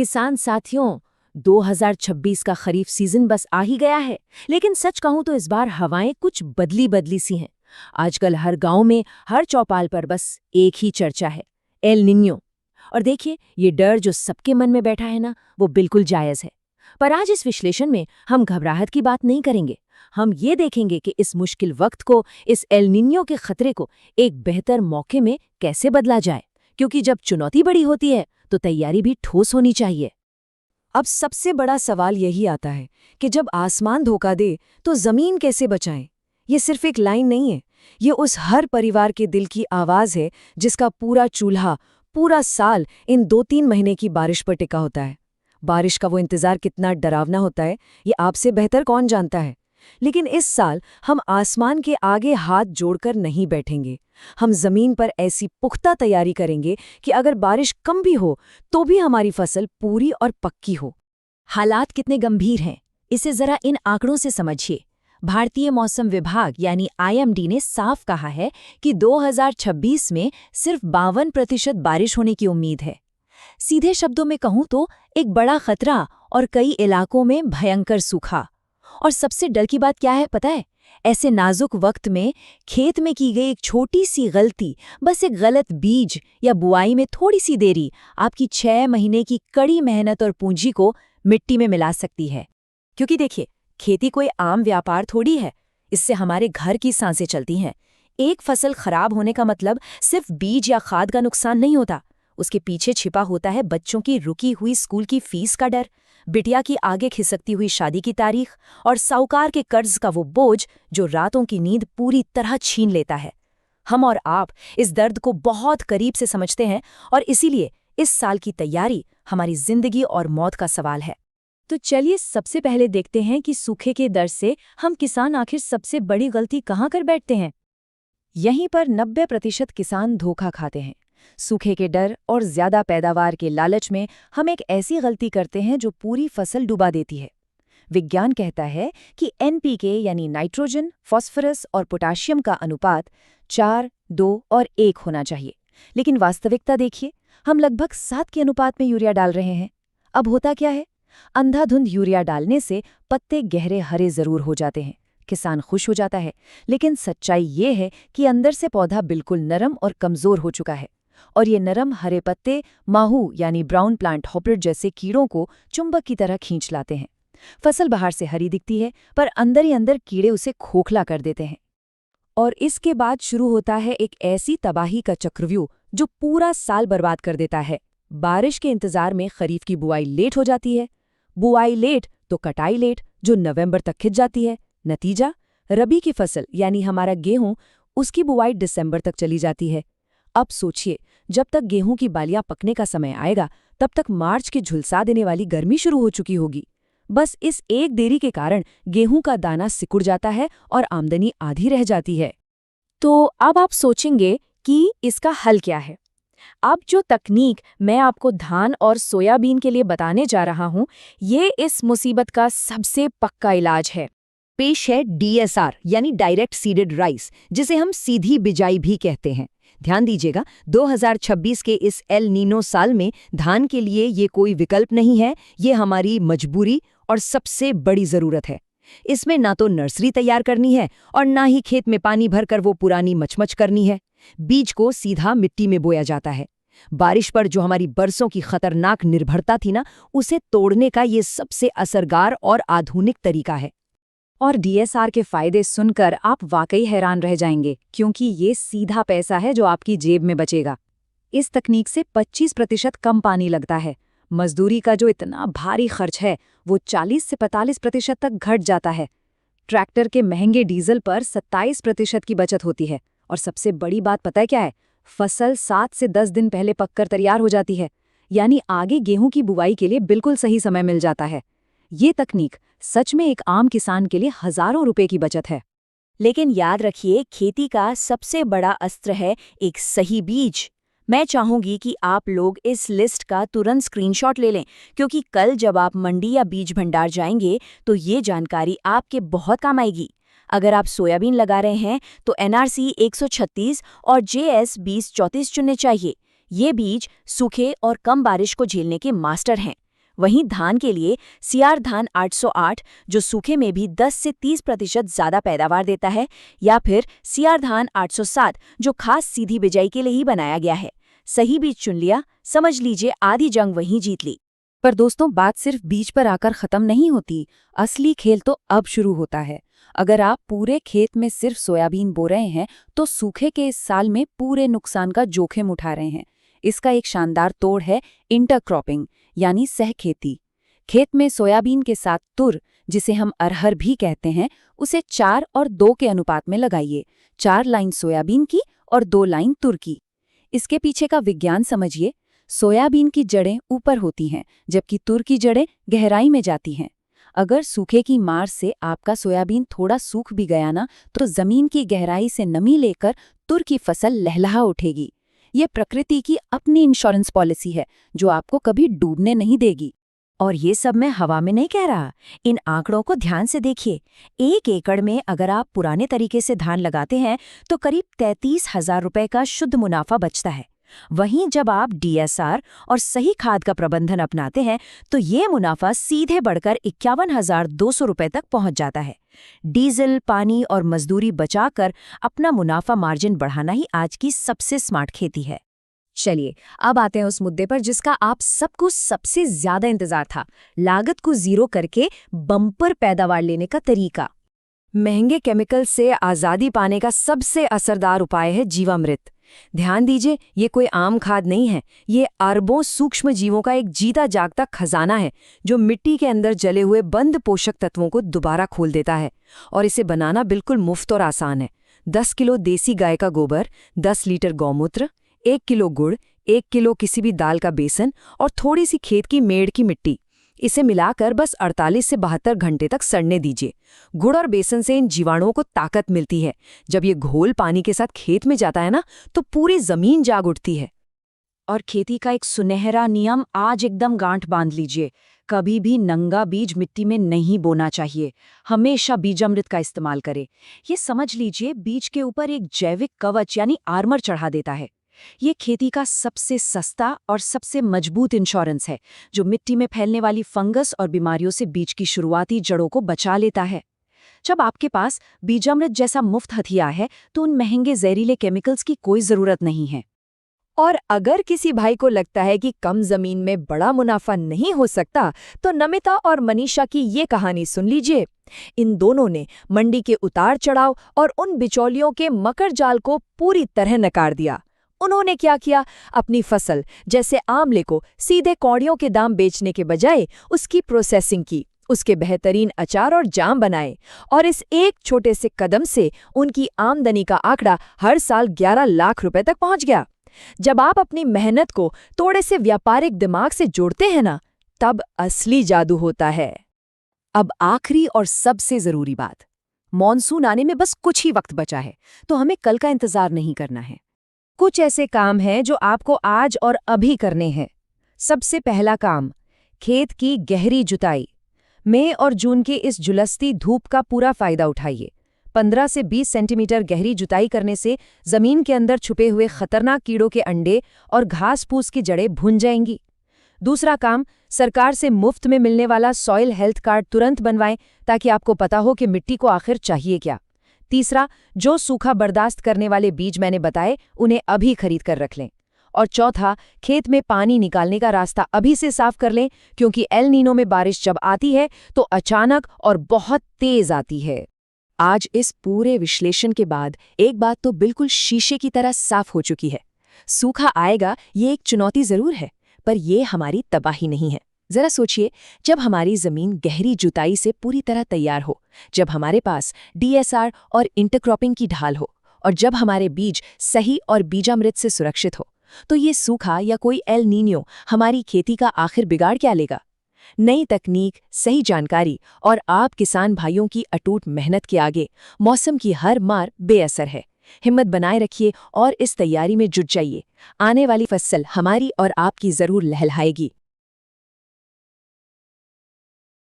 किसान साथियों, 2026 का खरीफ सीजन बस आ ही गया है, लेकिन सच कहूं तो इस बार हवाएं कुछ बदली बदली सी हैं। आजकल हर गांव में, हर चौपाल पर बस एक ही चर्चा है, एल निन्यो। और देखिए, ये डर जो सबके मन में बैठा है ना, वो बिल्कुल जायज़ है। पर आज इस विश्लेषण में हम घबराहट की बात नहीं करेंगे। हम ये देखेंगे कि इस मुश्किल वक्त को, इस एल निन्यो के खतरे को एक बेहतर मौके में कैसे बदला जाए, क्योंकि जब चुनौती बड़ी होती है तो तैयारी भी ठोस होनी चाहिए। अब सबसे बड़ा सवाल यही आता है कि जब आसमान धोखा दे तो जमीन कैसे बचाएं? ये सिर्फ एक लाइन नहीं है, ये उस हर परिवार के दिल की आवाज है जिसका पूरा चूल्हा पूरा साल इन 2-3 महीने की बारिश पर टिका होता है। बारिश का वो इंतजार कितना डरावना होता है, ये आपसे बेहतर कौन जानता है। लेकिन इस साल हम आसमान के आगे हाथ जोड़कर नहीं बैठेंगे। हम जमीन पर ऐसी पुख्ता तैयारी करेंगे कि अगर बारिश कम भी हो तो भी हमारी फसल पूरी और पक्की हो। हालात कितने गंभीर हैं, इसे जरा इन आंकड़ों से समझिए। भारतीय मौसम विभाग यानी IMD ने साफ कहा है कि 2026 में सिर्फ 52% बारिश होने की उम्मीद है। सीधे शब्दों में कहूं तो एक बड़ा खतरा और कई इलाकों में भयंकर सूखा। और सबसे डर की बात क्या है पता है? ऐसे नाजुक वक्त में खेत में की गई एक छोटी सी गलती, बस एक गलत बीज या बुआई में थोड़ी सी देरी, आपकी 6 महीने की कड़ी मेहनत और पूंजी को मिट्टी में मिला सकती है। क्योंकि देखिए, खेती कोई आम व्यापार थोड़ी है, इससे हमारे घर की सांसें चलती हैं। एक फसल खराब होने का मतलब सिर्फ बीज या खाद का नुकसान नहीं होता, उसके पीछे छिपा होता है बच्चों की रुकी हुई स्कूल की फीस का डर, बिटिया की आगे खिसकती हुई शादी की तारीख और साहूकार के कर्ज का वो बोझ जो रातों की नींद पूरी तरह छीन लेता है। हम और आप इस दर्द को बहुत करीब से समझते हैं और इसीलिए इस साल की तैयारी हमारी जिंदगी और मौत का सवाल है। तो चलिए सबसे पहले देखते हैं कि सूखे के डर से हम किसान आखिर सबसे बड़ी गलती कहाँ कर बैठते हैं। यहीं पर 90% किसान धोखा खाते हैं। सूखे के डर और ज्यादा पैदावार के लालच में हम एक ऐसी गलती करते हैं जो पूरी फसल डुबा देती है। विज्ञान कहता है कि NPK यानी नाइट्रोजन, फास्फोरस और पोटाशियम का अनुपात 4, 2 और 1 होना चाहिए। लेकिन वास्तविकता देखिए, हम लगभग 7 के अनुपात में यूरिया डाल रहे हैं। अब होता क्या है? अंधाधुंध यूरिया डालने से पत्ते गहरे हरे जरूर हो जाते हैं, किसान खुश हो जाता है, लेकिन सच्चाई ये है कि अंदर से पौधा बिल्कुल नरम और कमजोर हो चुका है। और ये नरम हरे पत्ते माहू यानी ब्राउन प्लांट हॉपर जैसे कीड़ों को चुंबक की तरह खींच लाते हैं। फसल बाहर से हरी दिखती है, पर अंदर ही अंदर कीड़े उसे खोखला कर देते हैं। और इसके बाद शुरू होता है एक ऐसी तबाही का चक्रव्यूह जो पूरा साल बर्बाद कर देता है। बारिश के इंतजार में खरीफ की बुआई लेट हो जाती है, बुआई लेट तो कटाई लेट, जो नवंबर तक खिंच जाती है। नतीजा, रबी की फसल यानी हमारा गेहूं, उसकी बुआई दिसंबर तक चली जाती है। अब सोचिए, जब तक गेहूं की बालियां पकने का समय आएगा, तब तक मार्च की झुलसा देने वाली गर्मी शुरू हो चुकी होगी। बस इस एक देरी के कारण गेहूं का दाना सिकुड़ जाता है और आमदनी आधी रह जाती है। तो अब आप सोचेंगे कि इसका हल क्या है? अब जो तकनीक मैं आपको धान और सोयाबीन के लिए बताने जा रहा हूं, ये इस मुसीबत का सबसे पक्का इलाज है। पेश है DSR यानी डायरेक्ट सीडेड राइस, जिसे हम सीधी बिजाई भी कहते हैं। ध्यान दीजिएगा, 2026 के इस एल नीनो साल में धान के लिए ये कोई विकल्प नहीं है, ये हमारी मजबूरी और सबसे बड़ी जरूरत है। इसमें ना तो नर्सरी तैयार करनी है और ना ही खेत में पानी भरकर वो पुरानी मचमच करनी है। बीज को सीधा मिट्टी में बोया जाता है। बारिश पर जो हमारी बरसों की खतरनाक निर्भरता थी ना, उसे तोड़ने का ये सबसे असरगार और आधुनिक तरीका है। और DSR के फायदे सुनकर आप वाकई हैरान रह जाएंगे, क्योंकि ये सीधा पैसा है जो आपकी जेब में बचेगा। इस तकनीक से 25% कम पानी लगता है। मजदूरी का जो इतना भारी खर्च है, वो 40 से 45% तक घट जाता है। ट्रैक्टर के महंगे डीजल पर 27% की बचत होती है। और सबसे बड़ी बात पता है क्या है? फसल 7 से 10 दिन पहले पककर तैयार हो जाती है, यानी आगे गेहूं की बुवाई के लिए बिल्कुल सही समय मिल जाता है। ये तकनीक सच में एक आम किसान के लिए हजारों रुपए की बचत है। लेकिन याद रखिए, खेती का सबसे बड़ा अस्त्र है एक सही बीज। मैं चाहूंगी कि आप लोग इस लिस्ट का तुरंत स्क्रीनशॉट ले लें, क्योंकि कल जब आप मंडी या बीज भंडार जाएंगे तो ये जानकारी आपके बहुत काम आएगी। अगर आप सोयाबीन लगा रहे हैं तो NRC 136 और JS 2034 चुनने चाहिए। ये बीज सूखे और कम बारिश को झेलने के मास्टर हैं। वहीं धान के लिए सीआर धान 808 जो सूखे में भी 10 से 30% ज्यादा पैदावार देता है, या फिर सीआर धान 807 जो खास सीधी बिजाई के लिए ही बनाया गया है। सही बीज चुन लिया, समझ लीजिए आधी जंग वहीं जीत ली। पर दोस्तों, बात सिर्फ बीज पर आकर खत्म नहीं होती, असली खेल तो अब शुरू होता है। अगर आप पूरे खेत में सिर्फ सोयाबीन बो रहे हैं तो सूखे के इस साल में पूरे नुकसान का जोखिम उठा रहे हैं। इसका एक शानदार तोड़ है इंटरक्रॉपिंग यानी सहखेती। खेत में सोयाबीन के साथ तुर, जिसे हम अरहर भी कहते हैं, उसे 4 और 2 के अनुपात में लगाइए। 4 लाइन सोयाबीन की और 2 लाइन तुर की। इसके पीछे का विज्ञान समझिए। सोयाबीन की जड़ें ऊपर होती हैं जबकि तुर की जड़ें गहराई में जाती हैं। अगर सूखे की मार से आपका सोयाबीन थोड़ा सूख भी गया ना, तो जमीन की गहराई से नमी लेकर तुर की फसल लहलहा उठेगी। ये प्रकृति की अपनी इंश्योरेंस पॉलिसी है जो आपको कभी डूबने नहीं देगी। और ये सब मैं हवा में नहीं कह रहा, इन आंकड़ों को ध्यान से देखिए। 1 एकड़ में अगर आप पुराने तरीके से धान लगाते हैं तो करीब 33,000 रुपए का शुद्ध मुनाफा बचता है। वहीं जब आप डीएसआर और सही खाद का प्रबंधन अपनाते हैं तो ये मुनाफा सीधे बढ़कर 51,200 रुपए तक पहुंच जाता है। डीजल, पानी और मजदूरी बचाकर अपना मुनाफा मार्जिन बढ़ाना ही आज की सबसे स्मार्ट खेती है। चलिए, अब आते हैं उस मुद्दे पर जिसका आप सबको सबसे ज्यादा इंतजार था, लागत को जीरो करके बम्पर पैदावार लेने का तरीका। महंगे केमिकल से आज़ादी पाने का सबसे असरदार उपाय है जीवामृत। ध्यान दीजिए, ये कोई आम खाद नहीं है, ये अरबों सूक्ष्म जीवों का एक जीता जागता खजाना है जो मिट्टी के अंदर जले हुए बंद पोषक तत्वों को दोबारा खोल देता है। और इसे बनाना बिल्कुल मुफ्त और आसान है। 10 किलो देसी गाय का गोबर, 10 लीटर गौमूत्र, 1 किलो गुड़, 1 किलो किसी भी दाल का बेसन और थोड़ी सी खेत की मेड़ की मिट्टी, इसे मिलाकर बस 48 से 72 घंटे तक सड़ने दीजिए। गुड़ और बेसन से इन जीवाणुओं को ताकत मिलती है। जब ये घोल पानी के साथ खेत में जाता है ना, तो पूरी जमीन जाग उठती है। और खेती का एक सुनहरा नियम आज एकदम गांठ बांध लीजिए, कभी भी नंगा बीज मिट्टी में नहीं बोना चाहिए। हमेशा बीजामृत का इस्तेमाल करें। ये समझ लीजिए बीज के ऊपर एक जैविक कवच यानी आर्मर चढ़ा देता है। ये खेती का सबसे सस्ता और सबसे मजबूत इंश्योरेंस है जो मिट्टी में फैलने वाली फंगस और बीमारियों से बीज की शुरुआती जड़ों को बचा लेता है। जब आपके पास बीजामृत जैसा मुफ्त हथियार है तो उन महंगे जहरीले केमिकल्स की कोई जरूरत नहीं है। और अगर किसी भाई को लगता है कि कम जमीन में बड़ा मुनाफा नहीं हो सकता, तो नमिता और मनीषा की ये कहानी सुन लीजिए। इन दोनों ने मंडी के उतार चढ़ाव और उन बिचौलियों के मकर जाल को पूरी तरह नकार दिया। उन्होंने क्या किया, अपनी फसल जैसे आंवले को सीधे कौड़ियों के दाम बेचने के बजाय उसकी प्रोसेसिंग की, उसके बेहतरीन अचार और जाम बनाए। और इस एक छोटे से कदम से उनकी आमदनी का आंकड़ा हर साल 11 लाख रुपए तक पहुंच गया। जब आप अपनी मेहनत को थोड़े से व्यापारिक दिमाग से जोड़ते हैं ना, तब असली जादू होता है। अब आखिरी और सबसे जरूरी बात, मॉनसून आने में बस कुछ ही वक्त बचा है, तो हमें कल का इंतजार नहीं करना है। कुछ ऐसे काम हैं जो आपको आज और अभी करने हैं। सबसे पहला काम, खेत की गहरी जुताई। मई और जून की इस झुलसती धूप का पूरा फायदा उठाइए। 15 से 20 सेंटीमीटर गहरी जुताई करने से जमीन के अंदर छुपे हुए खतरनाक कीड़ों के अंडे और घास फूस की जड़ें भुन जाएंगी। दूसरा काम, सरकार से मुफ्त में मिलने वाला सॉइल हेल्थ कार्ड तुरंत बनवाएं ताकि आपको पता हो कि मिट्टी को आखिर चाहिए क्या। तीसरा, जो सूखा बर्दाश्त करने वाले बीज मैंने बताए उन्हें अभी खरीद कर रख लें। और चौथा, खेत में पानी निकालने का रास्ता अभी से साफ कर लें, क्योंकि एल नीनो में बारिश जब आती है तो अचानक और बहुत तेज आती है। आज इस पूरे विश्लेषण के बाद एक बात तो बिल्कुल शीशे की तरह साफ हो चुकी है। सूखा आएगा, ये एक चुनौती जरूर है, पर ये हमारी तबाही नहीं है। जरा सोचिए, जब हमारी जमीन गहरी जुताई से पूरी तरह तैयार हो, जब हमारे पास डीएसआर और इंटरक्रॉपिंग की ढाल हो, और जब हमारे बीज सही और बीजामृत से सुरक्षित हो, तो ये सूखा या कोई एल नीनो हमारी खेती का आखिर बिगाड़ क्या लेगा। नई तकनीक, सही जानकारी और आप किसान भाइयों की अटूट मेहनत के आगे मौसम की हर मार बेअसर है। हिम्मत बनाए रखिए और इस तैयारी में जुट जाइए। आने वाली फसल हमारी और आपकी जरूर लहलहाएगी।